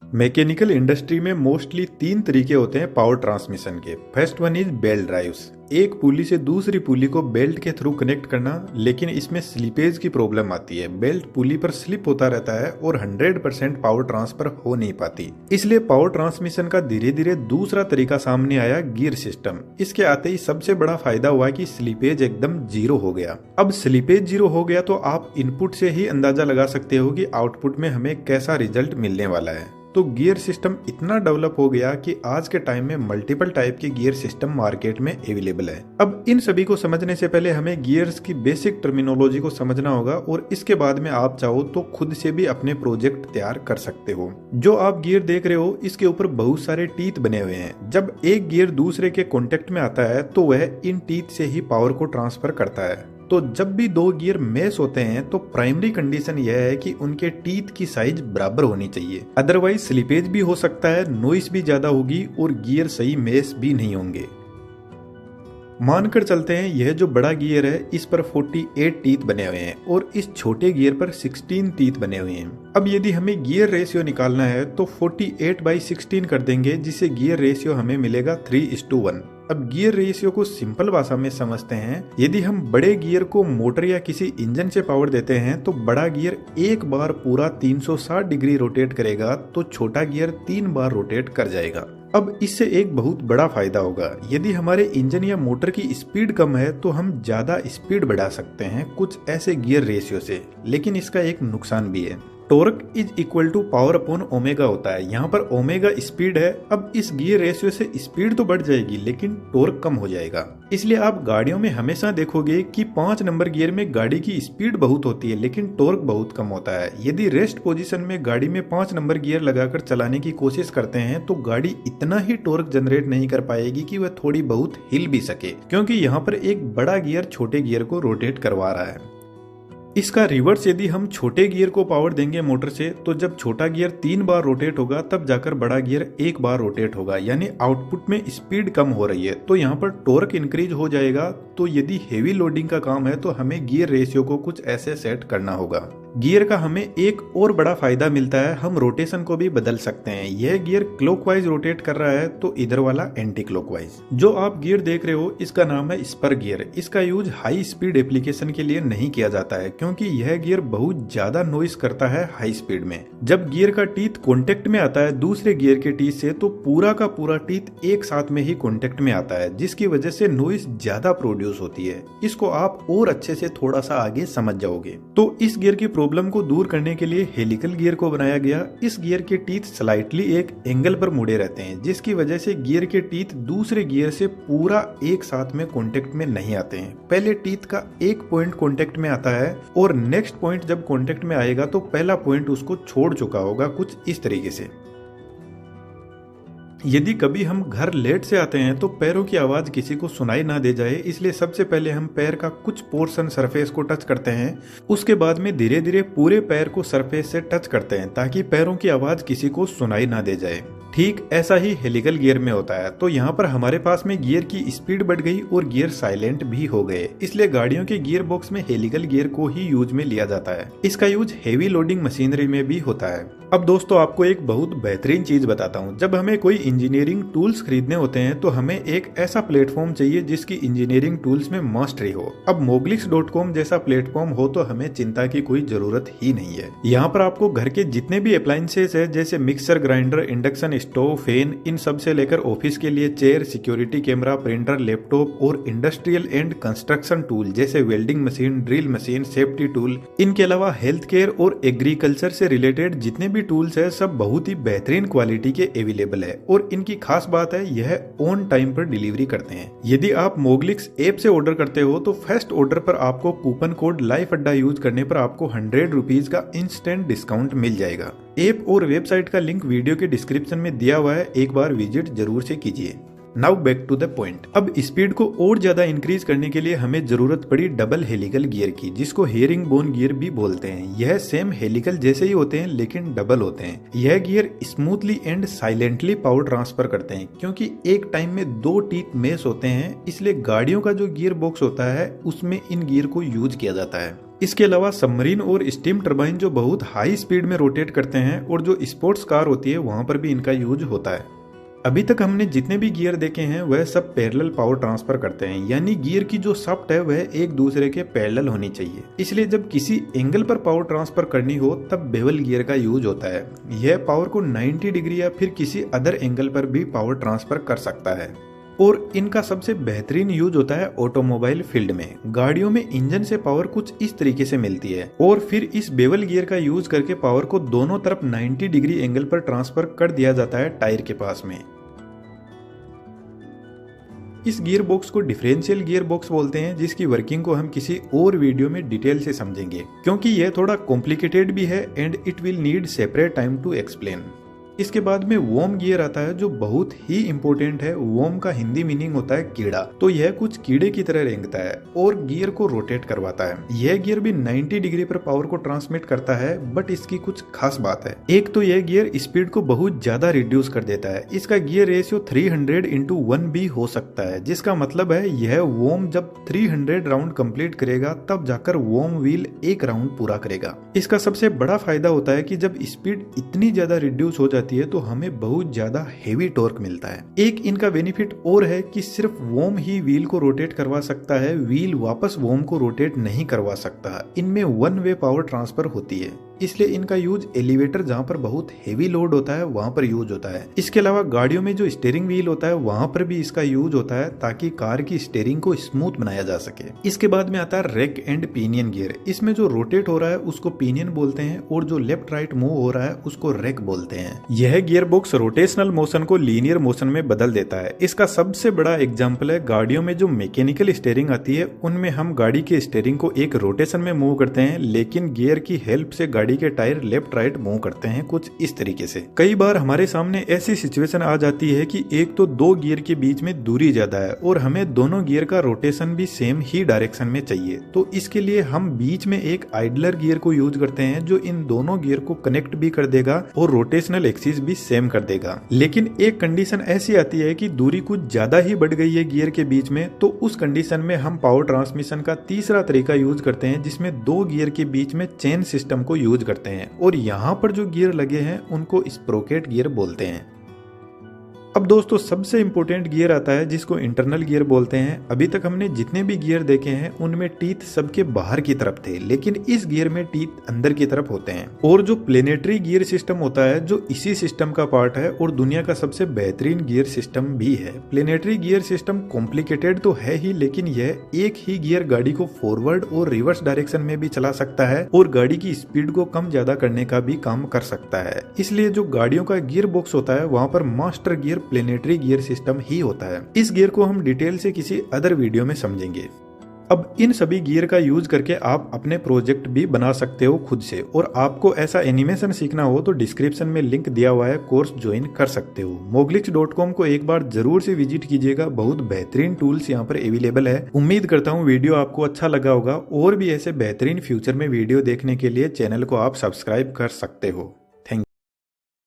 Mechanical industry में mostly तीन तरीके होते हैं पावर ट्रांसमिशन के। First one is belt drives, एक पुली से दूसरी पुली को बेल्ट के थ्रू कनेक्ट करना, लेकिन इसमें स्लिपेज की प्रॉब्लम आती है। बेल्ट पुली पर स्लिप होता रहता है और 100% पावर ट्रांसफर हो नहीं पाती। इसलिए पावर ट्रांसमिशन का धीरे धीरे दूसरा तरीका सामने आया, गियर सिस्टम। इसके आते ही सबसे बड़ा फायदा हुआ कि स्लिपेज एकदम जीरो हो गया। अब स्लिपेज जीरो हो गया तो आप इनपुट से ही अंदाजा लगा सकते हो कि आउटपुट में हमें कैसा रिजल्ट मिलने वाला है। तो गियर सिस्टम इतना डेवलप हो गया कि आज के टाइम में मल्टीपल टाइप के गियर सिस्टम मार्केट में अवेलेबल है। अब इन सभी को समझने से पहले हमें गियर्स की बेसिक टर्मिनोलॉजी को समझना होगा और इसके बाद में आप चाहो तो खुद से भी अपने प्रोजेक्ट तैयार कर सकते हो। जो आप गियर देख रहे हो इसके ऊपर बहुत सारे टीथ बने हुए हैं। जब एक गियर दूसरे के कॉन्टेक्ट में आता है तो वह इन टीथ से ही पावर को ट्रांसफर करता है। तो जब भी दो गियर मैच होते हैं तो प्राइमरी कंडीशन यह है कि उनके टीथ की साइज बराबर होनी चाहिए, अदरवाइज स्लिपेज भी हो सकता है, नॉइस भी ज्यादा होगी और गियर सही मैच भी नहीं होंगे। मानकर चलते हैं यह जो बड़ा गियर है इस पर 48 टीथ बने हुए हैं और इस छोटे गियर पर 16 टीथ बने हुए हैं। अब यदि हमें गियर रेशियो निकालना है तो 48/16 कर देंगे, जिससे गियर रेशियो हमें मिलेगा 3:1। अब गियर रेशियो को सिंपल भाषा में समझते हैं। यदि हम बड़े गियर को मोटर या किसी इंजन से पावर देते हैं तो बड़ा गियर एक बार पूरा 360 डिग्री रोटेट करेगा तो छोटा गियर 3 बार रोटेट कर जाएगा। अब इससे एक बहुत बड़ा फायदा होगा। यदि हमारे इंजन या मोटर की स्पीड कम है तो हम ज्यादा स्पीड बढ़ा सकते हैं कुछ ऐसे गियर रेशियो से, लेकिन इसका एक नुकसान भी है। Torque is equal to power upon omega होता है। यहाँ पर ओमेगा स्पीड है। अब इस गियर रेशियो से स्पीड तो बढ़ जाएगी लेकिन टॉर्क कम हो जाएगा। इसलिए आप गाड़ियों में हमेशा देखोगे कि 5 नंबर गियर में गाड़ी की स्पीड बहुत होती है लेकिन टॉर्क बहुत कम होता है। यदि रेस्ट पोजीशन में गाड़ी में 5 नंबर गियर लगाकर चलाने की कोशिश करते हैं तो गाड़ी इतना ही टॉर्क जनरेट नहीं कर पाएगी कि वह थोड़ी बहुत हिल भी सके, क्योंकि यहाँ पर एक बड़ा गियर छोटे गियर को रोटेट करवा रहा है। इसका रिवर्स यदि हम छोटे गियर को पावर देंगे मोटर से तो जब छोटा गियर 3 बार रोटेट होगा तब जाकर बड़ा गियर 1 बार रोटेट होगा, यानी आउटपुट में स्पीड कम हो रही है तो यहाँ पर टॉर्क इंक्रीज हो जाएगा। तो यदि हेवी लोडिंग का काम है तो हमें गियर रेशियो को कुछ ऐसे सेट करना होगा। गियर का हमें एक और बड़ा फायदा मिलता है, हम रोटेशन को भी बदल सकते हैं। यह गियर क्लॉकवाइज रोटेट कर रहा है तो इधर वाला एंटी क्लॉकवाइज। जो आप गियर देख रहे हो इसका नाम है स्पर गियर। इसका यूज हाई स्पीड एप्लीकेशन के लिए नहीं किया जाता है क्योंकि यह गियर बहुत ज्यादा नॉइस करता है हाई स्पीड में। जब गियर का टीथ कॉन्टेक्ट में आता है दूसरे गियर के टीथ से तो पूरा का पूरा टीथ एक साथ में ही कॉन्टेक्ट में आता है, जिसकी वजह से नॉइस ज्यादा प्रोड्यूस होती है। इसको आप और अच्छे से थोड़ा सा आगे समझ जाओगे। तो इस गियर की प्रॉब्लम को दूर करने के लिए हेलिकल गियर को बनाया गया। इस गियर के टीथ स्लाइटली एक एंगल पर मुड़े रहते हैं, जिसकी वजह से गियर के टीथ दूसरे गियर से पूरा एक साथ में कांटेक्ट में नहीं आते हैं। पहले टीथ का एक पॉइंट कांटेक्ट में आता है और नेक्स्ट पॉइंट जब कांटेक्ट में आएगा तो पहला पॉइंट उसको छोड़ चुका होगा, कुछ इस तरीके से। यदि कभी हम घर लेट से आते हैं तो पैरों की आवाज किसी को सुनाई ना दे जाए, इसलिए सबसे पहले हम पैर का कुछ पोर्शन सरफेस को टच करते हैं। उसके बाद में धीरे धीरे पूरे पैर को सरफेस से टच करते हैं ताकि पैरों की आवाज किसी को सुनाई ना दे जाए। ठीक ऐसा ही हेलिकल गियर में होता है। तो यहाँ पर हमारे पास में गियर की स्पीड बढ़ गई और गियर साइलेंट भी हो गए, इसलिए गाड़ियों के गियर बॉक्स में हेलिकल गियर को ही यूज में लिया जाता है। इसका यूज हेवी लोडिंग मशीनरी में भी होता है। अब दोस्तों आपको एक बहुत बेहतरीन चीज बताता हूँ। जब हमें कोई इंजीनियरिंग टूल्स खरीदने होते हैं तो हमें एक ऐसा प्लेटफॉर्म चाहिए जिसकी इंजीनियरिंग टूल्स में मास्टरी हो। अब moglix.com जैसा प्लेटफॉर्म हो तो हमें चिंता की कोई जरूरत ही नहीं है। यहाँ पर आपको घर के जितने भी अप्लायंसेस है जैसे mixer, grinder, induction stove, fan, इन सब से लेकर ऑफिस के लिए chair, security camera, printer, laptop और इंडस्ट्रियल एंड कंस्ट्रक्शन टूल जैसे welding machine, drill machine, safety tool, इनके अलावा हेल्थ केयर और एग्रीकल्चर से रिलेटेड जितने भी टूल्स है सब बहुत ही बेहतरीन क्वालिटी के अवेलेबल है। और इनकी खास बात है यह ऑन टाइम पर डिलीवरी करते हैं। यदि आप मोग्लिक्स ऐप से ऑर्डर करते हो तो फर्स्ट ऑर्डर पर आपको कूपन कोड लाइफ अड्डा यूज करने पर आपको 100 रुपीज का इंस्टेंट डिस्काउंट मिल जाएगा। ऐप और वेबसाइट का लिंक वीडियो के डिस्क्रिप्शन में दिया हुआ है, एक बार विजिट जरूर से कीजिए। Now back to the point. अब स्पीड को और ज्यादा इंक्रीज करने के लिए हमें जरूरत पड़ी डबल हेलिकल गियर की, जिसको हेरिंग बोन गियर भी बोलते हैं। यह सेम हेलिकल जैसे ही होते हैं लेकिन डबल होते हैं। यह gear smoothly and silently power transfer करते हैं। क्योंकि एक टाइम में 2 टीथ मैच होते हैं इसलिए गाड़ियों का जो गियर बॉक्स होता है उसमें इन गियर को यूज किया जाता है। इसके अलावा सबमरीन और स्टीम टरबाइन जो बहुत हाई स्पीड में रोटेट करते हैं और जो स्पोर्ट्स कार होती है वहां पर भी इनका यूज होता है। अभी तक हमने जितने भी गियर देखे हैं वह सब पैरेलल पावर ट्रांसफर करते हैं, यानी गियर की जो शाफ्ट है वह एक दूसरे के पैरेलल होनी चाहिए। इसलिए जब किसी एंगल पर पावर ट्रांसफर करनी हो तब बेवल गियर का यूज होता है। यह पावर को 90 डिग्री या फिर किसी अदर एंगल पर भी पावर ट्रांसफर कर सकता है और इनका सबसे बेहतरीन यूज होता है ऑटोमोबाइल फील्ड में। गाड़ियों में इंजन से पावर कुछ इस तरीके से मिलती है और फिर इस बेवल गियर का यूज करके पावर को दोनों तरफ 90 डिग्री एंगल पर ट्रांसफर कर दिया जाता है टायर के पास में। इस गियर बॉक्स को डिफरेंशियल गियर बॉक्स बोलते हैं, जिसकी वर्किंग को हम किसी और वीडियो में डिटेल से समझेंगे क्योंकि यह थोड़ा कॉम्प्लिकेटेड भी है and it will need separate time to explain. इसके बाद में वोम गियर आता है जो बहुत ही इंपॉर्टेंट है। वोम का हिंदी मीनिंग होता है कीड़ा, तो यह कुछ कीड़े की तरह रेंगता है और गियर को रोटेट करवाता है। यह गियर भी 90 डिग्री पर पावर को ट्रांसमिट करता है, बट इसकी कुछ खास बात है। एक तो यह गियर स्पीड को बहुत ज्यादा रिड्यूस कर देता है। इसका गियर रेशियो 300:1 भी हो सकता है, जिसका मतलब है यह वोम जब 300 राउंड कंप्लीट करेगा तब जाकर वोम व्हील एक राउंड पूरा करेगा। इसका सबसे बड़ा फायदा होता है कि जब स्पीड इतनी ज्यादा रिड्यूस हो जाती है तो हमें बहुत ज्यादा हेवी टॉर्क मिलता है। एक इनका बेनिफिट और है कि सिर्फ वोम ही व्हील को रोटेट करवा सकता है, व्हील वापस वोम को रोटेट नहीं करवा सकता। इनमें वन वे पावर ट्रांसफर होती है, इसलिए इनका यूज एलिवेटर जहां पर बहुत हेवी लोड होता है वहां पर यूज होता है। इसके अलावा गाड़ियों में जो स्टीयरिंग व्हील होता है वहां पर भी इसका यूज होता है ताकि कार की स्टीयरिंग को स्मूथ बनाया जा सके। इसके बाद में आता है रैक एंड पिनियन गियर। इसमें जो रोटेट हो रहा है उसको पिनियन बोलते हैं और जो लेफ्ट राइट मूव हो रहा है उसको रैक बोलते हैं। यह गियर बॉक्स रोटेशनल मोशन को लीनियर मोशन में बदल देता है। इसका सबसे बड़ा एग्जाम्पल है गाड़ियों में जो मैकेनिकल स्टीयरिंग आती है, उनमें हम गाड़ी के स्टीयरिंग को एक रोटेशन में मूव करते हैं, लेकिन गियर की हेल्प से गाड़ी के टायर लेफ्ट राइट मूव करते हैं कुछ इस तरीके से। कई बार हमारे सामने ऐसी सिचुएशन आ जाती है कि एक तो दो गियर के बीच में दूरी ज्यादा है और हमें दोनों गियर का रोटेशन भी सेम ही डायरेक्शन में चाहिए, तो इसके लिए हम बीच में एक आइडलर गियर को यूज करते हैं जो इन दोनों गियर को कनेक्ट भी कर देगा और रोटेशनल एक्सिस भी सेम कर देगा। लेकिन एक कंडीशन ऐसी आती है कि दूरी कुछ ज्यादा ही बढ़ गई है गियर के बीच में, तो उस कंडीशन में हम पावर ट्रांसमिशन का तीसरा तरीका यूज करते हैं जिसमें दो गियर के बीच में चेन सिस्टम को यूज करते हैं और यहाँ पर जो गियर लगे हैं उनको स्प्रोकेट गियर बोलते हैं। अब दोस्तों सबसे इंपॉर्टेंट गियर आता है जिसको इंटरनल गियर बोलते हैं। अभी तक हमने जितने भी गियर देखे हैं उनमें टीथ सबके बाहर की तरफ थे, लेकिन इस गियर में टीथ अंदर की तरफ होते हैं। और जो प्लेनेटरी गियर सिस्टम होता है जो इसी सिस्टम का पार्ट है और दुनिया का सबसे बेहतरीन गियर सिस्टम भी है। प्लेनेटरी गियर सिस्टम कॉम्प्लिकेटेड तो है ही, लेकिन यह एक ही गियर गाड़ी को फॉरवर्ड और रिवर्स डायरेक्शन में भी चला सकता है और गाड़ी की स्पीड को कम ज्यादा करने का भी काम कर सकता है। इसलिए जो गाड़ियों का गियर बॉक्स होता है वहां पर master gear planetary gear system ही होता है। इस गियर को हम डिटेल से किसी अदर वीडियो में समझेंगे। अब इन सभी गियर का यूज करके आप अपने प्रोजेक्ट भी बना सकते हो खुद से, और आपको ऐसा एनिमेशन सीखना हो तो डिस्क्रिप्शन में लिंक दिया हुआ है, कोर्स ज्वाइन कर सकते हो। moglix.com को एक बार जरूर से विजिट कीजिएगा, बहुत बेहतरीन टूल्स यहाँ पर अवेलेबल है। उम्मीद करता हूँ वीडियो आपको अच्छा लगा होगा और भी ऐसे बेहतरीन फ्यूचर में वीडियो देखने के लिए चैनल को आप सब्सक्राइब कर सकते हो।